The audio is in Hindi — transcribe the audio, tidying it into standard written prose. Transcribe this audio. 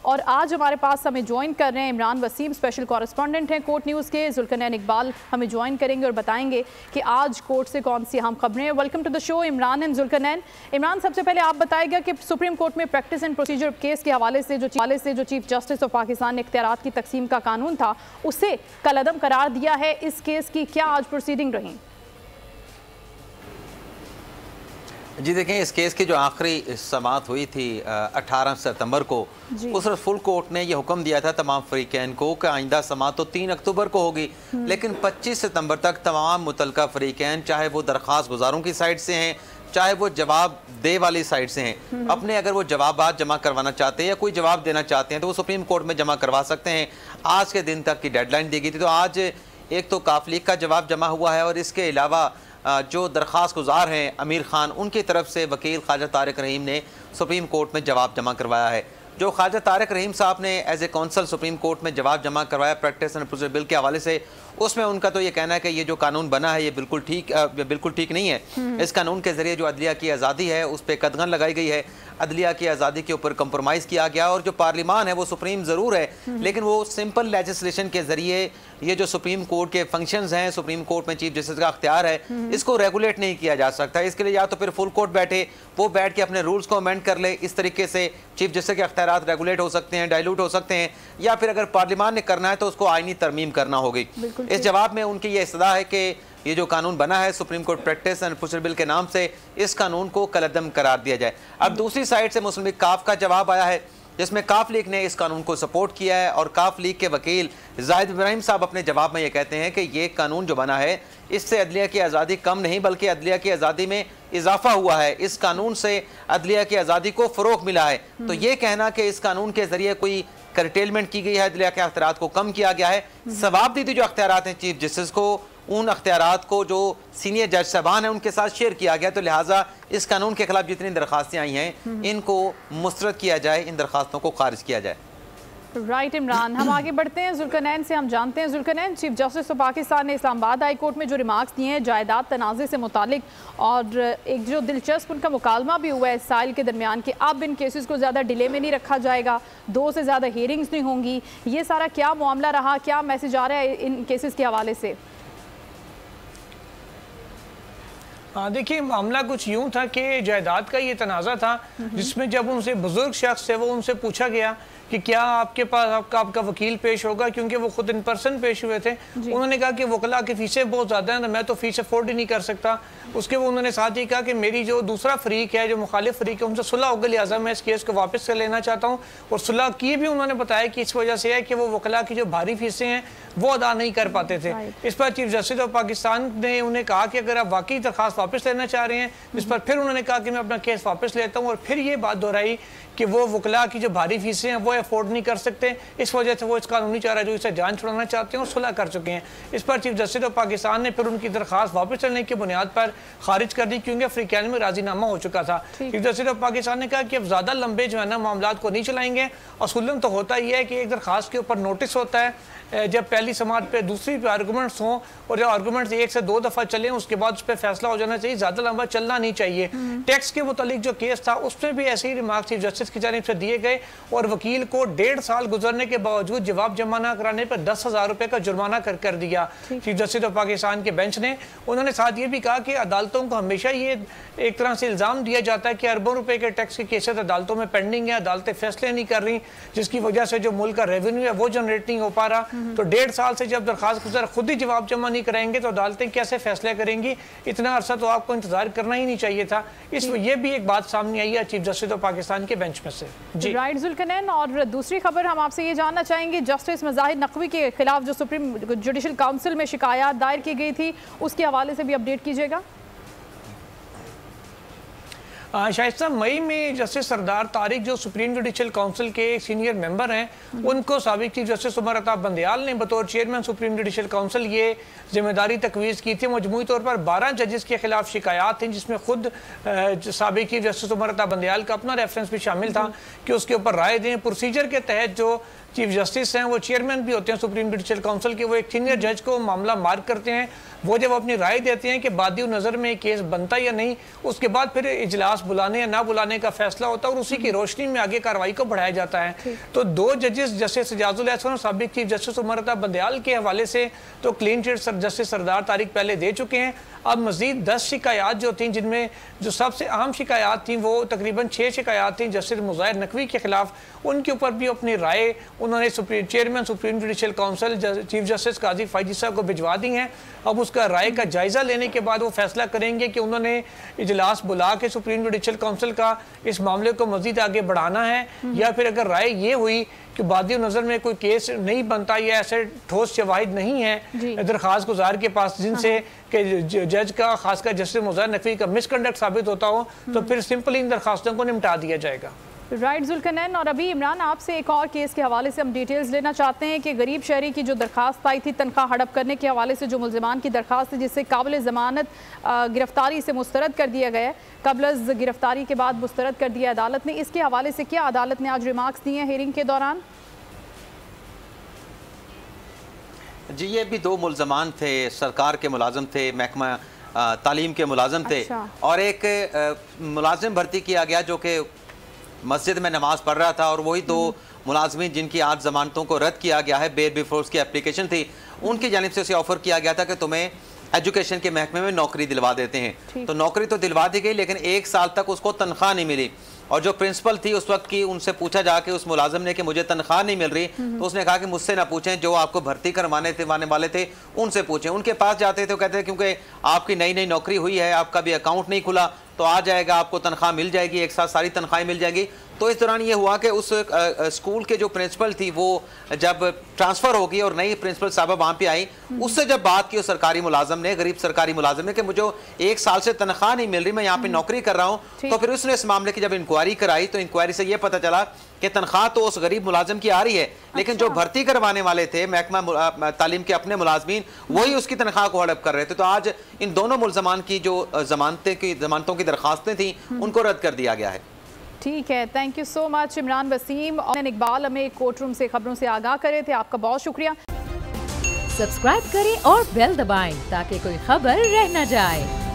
और आज हमारे पास हमें ज्वाइन कर रहे हैं इमरान वसीम, स्पेशल कॉरेस्पॉन्डेंट हैं कोर्ट न्यूज़ के। जुल्करनैन इकबाल हमें ज्वाइन करेंगे और बताएंगे कि आज कोर्ट से कौन सी अहम खबरें हैं। Welcome to the show Imran and Zulqarnain. Imran, सबसे पहले आप बताएगा कि सुप्रीम कोर्ट में प्रैक्टिस एंड प्रोसीजर केस के हवाले से जो चीफ जस्टिस ऑफ पाकिस्तान ने इख्तियारात की तकसीम का कानून था उसे कलअदम करार दिया है। इस केस की क्या आज प्रोसीडिंग रही? जी देखें, इस केस की जो आखिरी समाअत हुई थी 18 सितंबर को, उस रोज़ फुल कोर्ट ने यह हुक्म दिया था तमाम फरीकैन को कि आइंदा समाअत तो 3 अक्टूबर को होगी, लेकिन 25 सितंबर तक तमाम मुतलका फरीकैन, चाहे वो दरख्वास्त गुजारों की साइड से हैं चाहे वो जवाब दे वाली साइड से हैं, अपने अगर वो जवाबात जमा करवाना चाहते हैं या कोई जवाब देना चाहते हैं तो वो सुप्रीम कोर्ट में जमा करवा सकते हैं। आज के दिन तक की डेडलाइन दी गई थी, तो आज एक तो काफ लीग का जवाब जमा हुआ है और इसके अलावा जो दरख्वास्त गुजार हैं अमीर खान, उनकी तरफ से वकील ख्वाजा तारिक रहीम ने सुप्रीम कोर्ट में जवाब जमा करवाया है। जो ख्वाजा तारिक रहीम साहब ने as a counsel Supreme court में जवाब जमा करवाया प्रैक्टिस एंड प्रोसीजर बिल के हवाले से, उसमें उनका तो ये कहना है कि ये जो कानून बना है ये बिल्कुल ठीक नहीं है। इस कानून के ज़रिए जो अदलिया की आज़ादी है उस पर कदगन लगाई गई है, अदलिया की आज़ादी के ऊपर कंप्रोमाइज़ किया गया और जो पार्लिमान है वो सुप्रीम ज़रूर है, लेकिन वो सिंपल लेजिस्लेशन के ज़रिए ये जो सुप्रीम कोर्ट के फंक्शंस हैं, सुप्रीम कोर्ट में चीफ जस्टिस का अख्तियार है, इसको रेगुलेट नहीं किया जा सकता। इसके लिए या तो फिर फुल कोर्ट बैठे, वो बैठ के अपने रूल्स को अमेंड कर ले, इस तरीके से चीफ जस्टिस के अख्तियारात रेगुलेट हो सकते हैं, डाइल्यूट हो सकते हैं, या फिर अगर पार्लिमान ने करना है तो उसको आईनी तरमीम करना होगी। इस जवाब में उनकी ये इस्तदा है कि ये जो कानून बना है supreme court practice and procedure bill के नाम से, इस कानून को कलअदम करार दिया जाए। अब दूसरी साइड से मुस्लिम लीग काफ का जवाब आया है जिसमें काफ लीग ने इस कानून को सपोर्ट किया है और काफ लीग के वकील जाहिद इब्राहिम साहब अपने जवाब में ये कहते हैं कि ये कानून जो बना है इससे अदलिया की आज़ादी कम नहीं बल्कि अदलिया की आज़ादी में इजाफा हुआ है। इस कानून से अदलिया की आज़ादी को फ़रोग़ मिला है। तो ये कहना कि इस कानून के ज़रिए कोई करटेलमेंट की गई है, अदलिया के अख्तियारात को कम किया गया है, सवाबदीदी जो अख्तियारात हैं चीफ जस्टिस को, उन अख्तियारात को जो सीनियर जज साहबान हैं उनके साथ शेयर किया गया, तो लिहाजा इस कानून के खिलाफ जितनी दरख्वास्तें आई हैं इनको मुस्तरद किया जाए, इन दरख्वास्तों को खारिज किया जाए। राइट इमरान, हम आगे बढ़ते हैं। जुल्करनैन से हम जानते हैं, Zulqarnain, chief justice of Pakistan ने इस्लामाबाद हाई कोर्ट में जो रिमार्क्स दिए हैं जायदाद तनाज़े से मुतालिक, और एक जो दिलचस्प उनका मुकालमा भी हुआ है इस साल के दरमियान कि अब इन केसेस को ज़्यादा डिले में नहीं रखा जाएगा, 2 से ज़्यादा हियरिंग्स नहीं होंगी, ये सारा क्या मामला रहा, क्या मैसेज आ रहा है इन केसेस के हवाले से? हाँ देखिए, मामला कुछ यूं था कि जायदाद का ये तनाज़ा था जिसमें जब उनसे बुजुर्ग शख्स थे वो उनसे पूछा गया कि क्या आपके पास आपका वकील पेश होगा, क्योंकि वो खुद इन पर्सन पेश हुए थे। उन्होंने कहा कि वकला की फीसें बहुत ज़्यादा हैं तो मैं तो फीस अफोर्ड ही नहीं कर सकता। उसके वो उन्होंने साथ ही कहा कि मेरी जो दूसरा फरीक है, जो मुखालिफ फरीक है, उनसे सुलह होगा, लिहाजा मैं इस केस को वापस कर लेना चाहता हूँ। और सुलह की भी उन्होंने बताया कि इस वजह से है कि वो वकला की जो भारी फीसें हैं वो अदा नहीं कर पाते थे। इस पर चीफ जस्टिस ऑफ पाकिस्तान ने उन्हें कहा कि अगर आप वाकई दरख्वास्त वापस लेना चाह रहे हैं, इस पर फिर उन्होंने कहा कि मैं अपना केस वापस लेता हूँ। और फिर ये बात दोहराई कि वो वकला की जो भारी फीसें हैं वो अफोर्ड नहीं कर सकते, इस वजह से वो इस कानूनी चारा जो इसे जान छुड़ाना चाहते हैं और सुलह कर चुके हैं। इस पर चीफ जस्टिस ऑफ पाकिस्तान ने फिर उनकी दरख्वास्त वापस लेने की बुनियाद पर खारिज कर दी, क्योंकि अफ्रीकान में राजीनामा हो चुका था। चीफ जस्टिस ऑफ पाकिस्तान ने कहा कि अब ज़्यादा लंबे जो है ना मामला को नहीं चलाएंगे। असूलन तो होता ही है कि एक दरख्वास्त के ऊपर नोटिस होता है, जब पहली समाअत पे दूसरी पे आर्गूमेंट्स हों और जब आर्गूमेंट्स 1 से 2 दफ़ा चलें उसके बाद उस पर फैसला हो जाना चाहिए, ज़्यादा लंबा चलना नहीं चाहिए। टैक्स के मुतालिक जो केस था उसमें भी ऐसे ही रिमार्क चीफ जस्टिस की जानिब से दिए गए और वकील को 1.5 साल गुजरने के बावजूद जवाब जमा न कराने पर 10,000 रुपये का जुर्माना कर दिया चीफ जस्टिस ऑफ पाकिस्तान के बेंच ने। उन्होंने साथ ये भी कहा कि अदालतों को हमेशा ये एक तरह से इल्ज़ाम दिया जाता है कि अरबों रुपये के टैक्स के केसेस अदालतों में पेंडिंग है, अदालतें फैसले नहीं कर रही, जिसकी वजह से जो मुल्क का रेवेन्यू है वो जनरेट नहीं हो पा रहा। तो 1.5 साल से जब दरखास्त गुजर खुद ही जवाब जमा नहीं कराएंगे तो अदालतें कैसे फैसले करेंगी? इतना अरसा तो आपको इंतजार करना ही नहीं चाहिए था। ये भी एक बात सामने आई है चीफ जस्टिस ऑफ पाकिस्तान के बेंच में से। जी राइट जुल्करनैन, और दूसरी खबर हम आपसे ये जानना चाहेंगे, जस्टिस मज़ाहिर नकवी के खिलाफ जो सुप्रीम जुडिशल काउंसिल में शिकायत दायर की गई थी उसके हवाले से भी अपडेट कीजिएगा। शाइस्ता, मई में जस्टिस सरदार तारिक जो सुप्रीम जुडिशल काउंसिल के सीनियर मेंबर हैं, उनको साबिक चीफ जस्टिस उमर अता बंदयाल ने बतौर चेयरमैन सुप्रीम जुडिशल काउंसिल ये जिम्मेदारी तकवीज़ की थी। मजमूई तौर पर 12 जजेस के खिलाफ शिकायत थी, जिसमें खुद साबिक चीफ जस्टिस उमर अता बंदयाल का अपना रेफरेंस भी शामिल था कि उसके ऊपर राय दें। प्रोसीजर के तहत जो चीफ जस्टिस हैं वो चेयरमैन भी होते हैं सुप्रीम जुडिशल काउंसिल के, वो एक सीनियर जज को मामला मार्क करते हैं। वो जब अपनी राय देते हैं कि बादी नज़र में केस बनता या नहीं, उसके बाद फिर इजलास इजलास बुलाने या ना बुलाने का फैसला होता है और उसी की रोशनी में आगे कार्रवाई को बढ़ाया जाता है। तो 2 जजेस जस्टिस एजाजुल एहसान और साबिक चीफ जस्टिस उमर अता बंदयाल के हवाले से तो क्लीन चिट जस्टिस सरदार तारिक पहले दे चुके हैं। अब मजीद 10 शिकायत जो थी, जिनमें जो सबसे अहम शिकायत थी वो तकरीबन 6 शिकायत थी जस्टिस मुज़ाहिर नकवी के खिलाफ, उनके ऊपर भी अपनी राय उन्होंने chairman supreme judicial council chief justice Qazi Faez साहब को भिजवा दी हैं। अब उसका राय का जायज़ा लेने के बाद वो फैसला करेंगे कि उन्होंने इजलास बुला के सुप्रीम जुडिशल काउंसिल का इस मामले को मजीद आगे बढ़ाना है, या फिर अगर राय ये हुई कि बादी नज़र में कोई केस नहीं बनता या ऐसे ठोस शवाहिद नहीं है दरख्वास्त गुजार के पास जिनसे कि जज का खासकर जस्टिस मुज़ाहिर नकवी का मिसकंडक्ट साबित होता हो, तो फिर सिंपल इन दरखास्तों को निपटा दिया जाएगा। राइट जुल्कनैन, और अभी इमरान आपसे एक और केस के हवाले से हम डिटेल्स लेना चाहते हैं कि गरीब शहरी की जो दरखास्त आई थी तनख्वाह हड़प करने के हवाले से, जो मुल्ज़िमान की दरखास्त थी जिससे काबिल ज़मानत गिरफ्तारी से मुस्तरद कर दिया गया है, कबल गिरफ्तारी के बाद मुस्तरद कर दिया अदालत ने, इसके हवाले से क्या अदालत ने आज रिमार्क्स दिए हैं हियरिंग के दौरान? जी, ये भी 2 मुल्ज़मान थे, सरकार के मुलाजिम थे, महकमा तालीम के मुलाजिम थे। अच्छा। और एक मुलाजिम भर्ती किया गया जो कि मस्जिद में नमाज पढ़ रहा था, और वही 2 मुलाजमीन जिनकी आज जमानतों को रद्द किया गया है, बेल बिफोर की एप्लीकेशन थी, उनकी जानिब से उसे ऑफर किया गया था कि तुम्हें एजुकेशन के महकमे में नौकरी दिलवा देते हैं। तो नौकरी तो दिलवा दी गई, लेकिन 1 साल तक उसको तनख्वाह नहीं मिली। और जो प्रिंसिपल थी उस वक्त की, उनसे पूछा जाके उस मुलाजिम ने कि मुझे तनख्वाह नहीं मिल रही, तो उसने कहा कि मुझसे ना पूछें, जो आपको भर्ती करवाने वाले थे उनसे पूछें। उनके पास जाते थे, कहते थे क्योंकि आपकी नई नई नौकरी हुई है, आपका भी अकाउंट नहीं खुला, तो आ जाएगा, आपको तनख्वाह मिल जाएगी, एक साथ सारी तनख्वाहें मिल जाएगी। तो इस दौरान ये हुआ कि उस स्कूल के जो प्रिंसिपल थी वो जब ट्रांसफ़र होगी और नई प्रिंसिपल साहबा वहाँ पे आई, उससे जब बात की उस सरकारी मुलाजिम ने, गरीब सरकारी मुलाजिम ने, कि मुझे 1 साल से तनख्वाह नहीं मिल रही, मैं यहाँ पे नौकरी कर रहा हूँ, तो फिर उसने इस मामले की जब इंक्वायरी कराई तो इंक्वायरी से ये पता चला कि तनख्वाह तो उस गरीब मुलाजिम की आ रही है, लेकिन जो भर्ती करवाने वाले थे महकमा तालीम के अपने मुलाजमीन, वही उसकी तनख्वाह को हड़प कर रहे थे। तो आज इन दोनों मुल्ज़मान की जो जमानतों की दरखास्तें थी उनको रद्द कर दिया गया है। ठीक है, thank you so much Imran Wasim और इकबाल, हमें कोर्ट रूम से खबरों से आगाह करे थे, आपका बहुत शुक्रिया। सब्सक्राइब करें और बेल दबाएं ताकि कोई खबर रह न जाए।